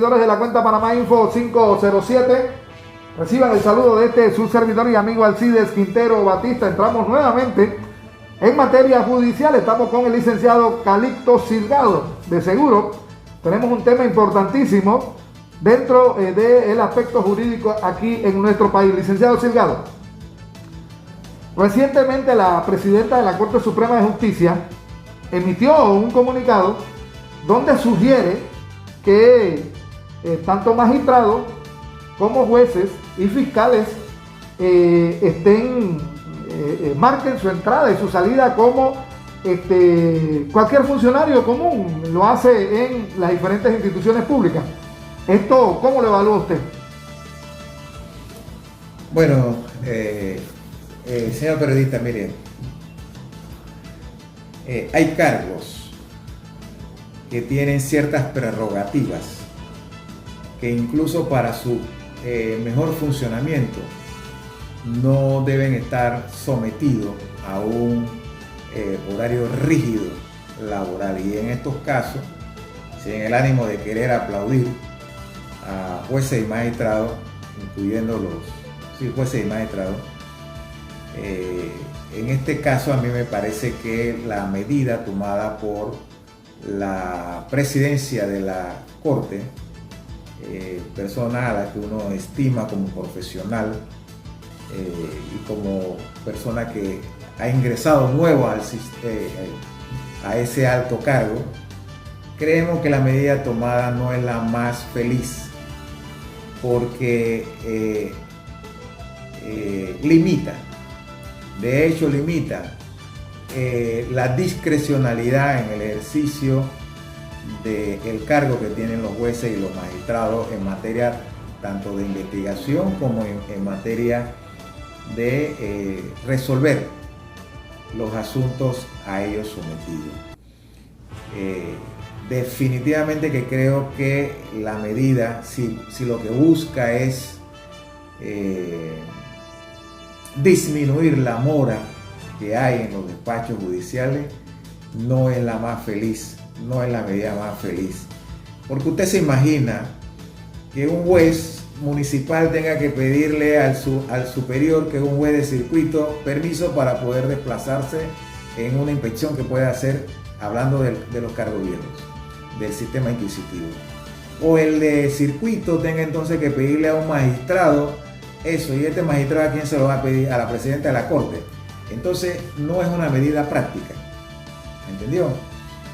seguidores de la cuenta Panamá Info 507. Reciban el saludo de su servidor y amigo Alcides Quintero Batista. Entramos nuevamente en materia judicial. Estamos con el licenciado Calixto Silgado. De seguro tenemos un tema importantísimo dentro del aspecto jurídico aquí en nuestro país. Licenciado Silgado, recientemente la presidenta de la Corte Suprema de Justicia emitió un comunicado donde sugiere que tanto magistrados como jueces y fiscales marquen su entrada y su salida como cualquier funcionario común lo hace en las diferentes instituciones públicas. ¿Esto cómo lo evalúa usted? Bueno, señor periodista, mire, hay cargos que tienen ciertas prerrogativas que incluso para su mejor funcionamiento no deben estar sometidos a un horario rígido laboral, y en estos casos, sin el ánimo de querer aplaudir a jueces y magistrados, incluyendo los jueces y magistrados, en este caso a mí me parece que la medida tomada por la presidencia de la Corte, persona a la que uno estima como profesional y como persona que ha ingresado nuevo a ese alto cargo, creemos que la medida tomada no es la más feliz, porque limita la discrecionalidad en el ejercicio del cargo que tienen los jueces y los magistrados en materia tanto de investigación como en materia de resolver los asuntos a ellos sometidos. Definitivamente que creo que la medida, si lo que busca es disminuir la mora que hay en los despachos judiciales, no es la más feliz, no es la medida más feliz. Porque usted se imagina que un juez municipal tenga que pedirle al superior, que es un juez de circuito, permiso para poder desplazarse en una inspección que puede hacer, hablando de los cargos viejos, del sistema inquisitivo. O el de circuito tenga entonces que pedirle a un magistrado eso, y este magistrado, ¿a quién se lo va a pedir? A la presidenta de la Corte. Entonces no es una medida práctica, ¿entendió?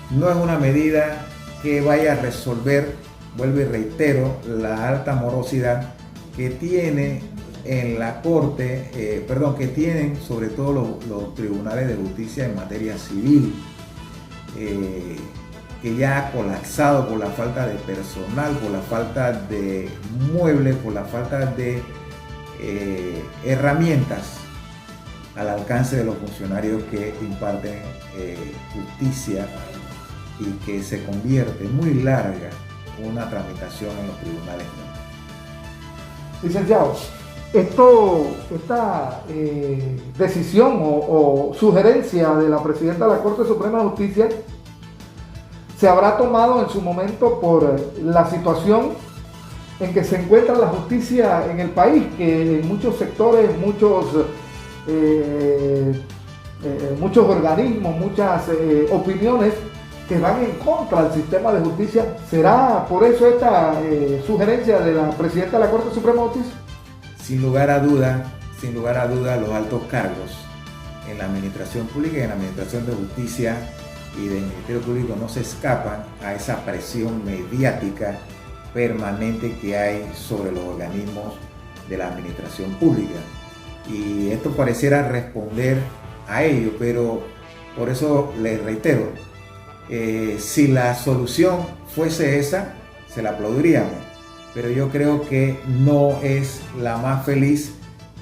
No es una medida que vaya a resolver, vuelvo y reitero, la alta morosidad que tiene en la Corte, que tienen sobre todo los tribunales de justicia en materia civil, que ya ha colapsado por la falta de personal, por la falta de muebles, por la falta de herramientas al alcance de los funcionarios que imparten justicia, y que se convierte muy larga una tramitación en los tribunales. Licenciado, esta decisión o sugerencia de la presidenta de la Corte Suprema de Justicia se habrá tomado en su momento por la situación en que se encuentra la justicia en el país, que en muchos sectores, muchos organismos, muchas opiniones que van en contra del sistema de justicia. ¿Será por eso esta sugerencia de la presidenta de la Corte Suprema de Justicia? Sin lugar a duda, los altos cargos en la administración pública y en la administración de justicia y del Ministerio Público no se escapan a esa presión mediática permanente que hay sobre los organismos de la administración pública. Y esto pareciera responder a ello, pero por eso les reitero, si la solución fuese esa, se la aplaudiríamos, pero yo creo que no es la más feliz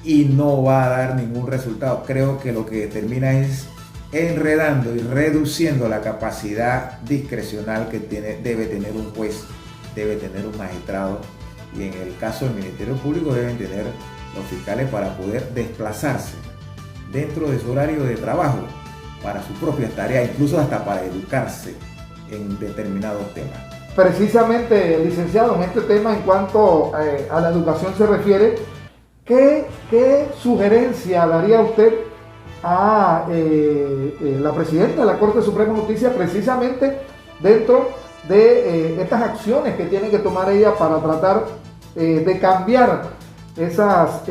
y no va a dar ningún resultado. Creo que lo que termina es enredando y reduciendo la capacidad discrecional que debe tener un juez, debe tener un magistrado, y en el caso del Ministerio Público deben tener los fiscales para poder desplazarse dentro de su horario de trabajo para sus propias tareas, incluso hasta para educarse en determinados temas. precisamente, licenciado, en este tema en cuanto a la educación se refiere, ¿qué sugerencia daría usted a la presidenta de la Corte Suprema de Justicia precisamente dentro de estas acciones que tiene que tomar ella para tratar de cambiar esas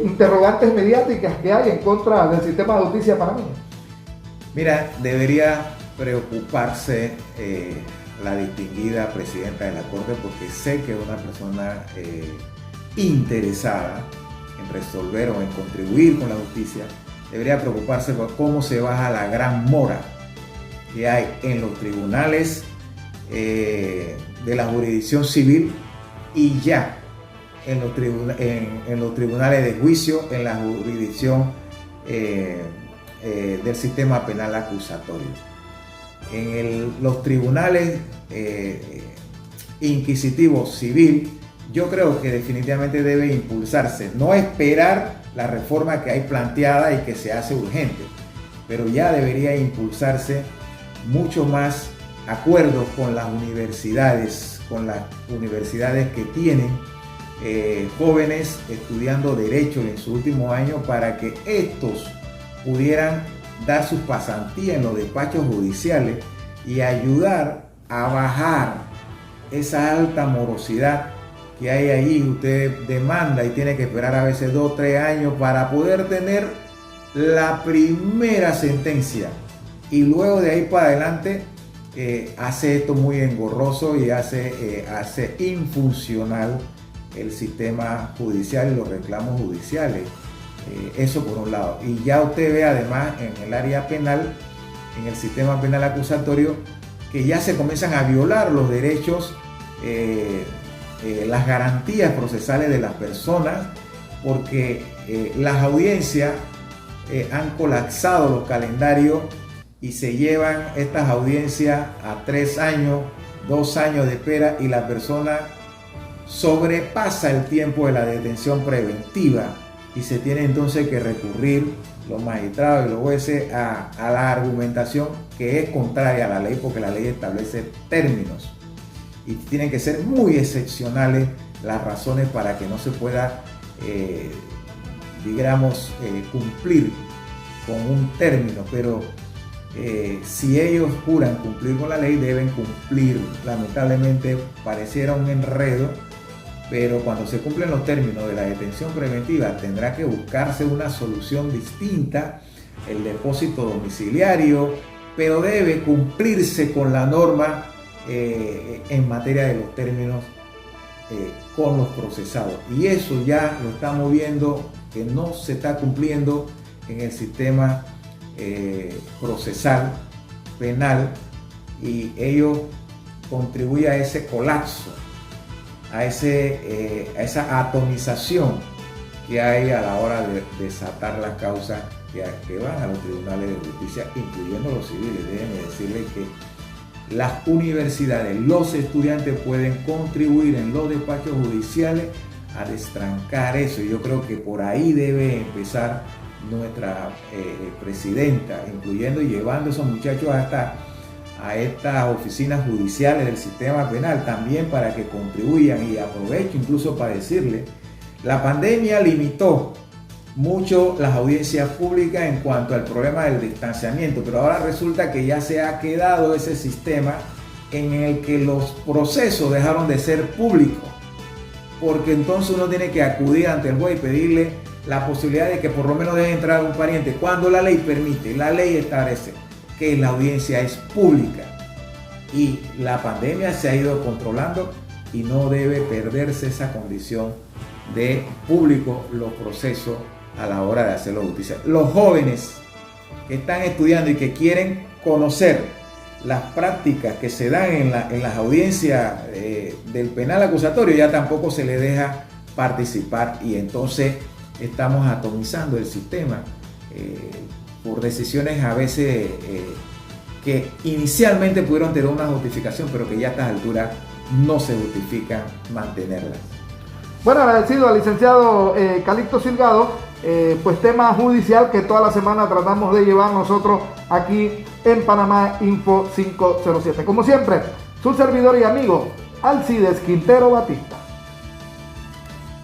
interrogantes mediáticas que hay en contra del sistema de justicia panameño? Mira, debería preocuparse la distinguida presidenta de la Corte, porque sé que es una persona interesada en resolver o en contribuir con la justicia. Debería preocuparse por cómo se baja la gran mora que hay en los tribunales de la jurisdicción civil y ya en los tribunales de juicio, en la jurisdicción del sistema penal acusatorio. En los tribunales inquisitivos civil, yo creo que definitivamente debe impulsarse, no esperar la reforma que hay planteada y que se hace urgente, pero ya debería impulsarse mucho más acuerdos con las universidades que tienen jóvenes estudiando derecho en su último año, para que estos pudieran dar sus pasantías en los despachos judiciales y ayudar a bajar esa alta morosidad que hay ahí. Usted demanda y tiene que esperar a veces 2 o 3 años para poder tener la primera sentencia, y luego de ahí para adelante hace esto muy engorroso y hace infuncional el sistema judicial y los reclamos judiciales. Eso por un lado. Y ya usted ve además en el área penal, en el sistema penal acusatorio, que ya se comienzan a violar los derechos, las garantías procesales de las personas, porque las audiencias han colapsado los calendarios y se llevan estas audiencias a 3 años, 2 años de espera, y la persona sobrepasa el tiempo de la detención preventiva y se tiene entonces que recurrir los magistrados y los jueces a la argumentación que es contraria a la ley, porque la ley establece términos y tienen que ser muy excepcionales las razones para que no se pueda cumplir con un término. Pero si ellos juran cumplir con la ley, deben cumplir. Lamentablemente pareciera un enredo, pero cuando se cumplen los términos de la detención preventiva tendrá que buscarse una solución distinta, el depósito domiciliario, pero debe cumplirse con la norma en materia de los términos con los procesados. Y eso ya lo estamos viendo que no se está cumpliendo en el sistema procesal penal, y ello contribuye a ese colapso, a esa atomización que hay a la hora de desatar las causas que van a los tribunales de justicia, incluyendo los civiles. Déjenme decirles que las universidades, los estudiantes pueden contribuir en los despachos judiciales a destrancar eso, y yo creo que por ahí debe empezar nuestra presidenta, incluyendo y llevando a esos muchachos a estas oficinas judiciales del sistema penal también, para que contribuyan. Y aprovecho incluso para decirle, la pandemia limitó mucho las audiencias públicas en cuanto al problema del distanciamiento, pero ahora resulta que ya se ha quedado ese sistema en el que los procesos dejaron de ser públicos, porque entonces uno tiene que acudir ante el juez y pedirle la posibilidad de que por lo menos deje entrar a un pariente, cuando la ley permite, la ley establece que la audiencia es pública. Y la pandemia se ha ido controlando y no debe perderse esa condición de público los procesos a la hora de hacerlo justicia. Los jóvenes que están estudiando y que quieren conocer las prácticas que se dan en las audiencias del penal acusatorio, ya tampoco se les deja participar, y entonces estamos atomizando el sistema por decisiones a veces que inicialmente pudieron tener una justificación, pero que ya a estas alturas no se justifica mantenerlas. Bueno, agradecido al licenciado Calixto Silgado, pues tema judicial que toda la semana tratamos de llevar nosotros aquí en Panamá Info 507. Como siempre, su servidor y amigo Alcides Quintero Batista.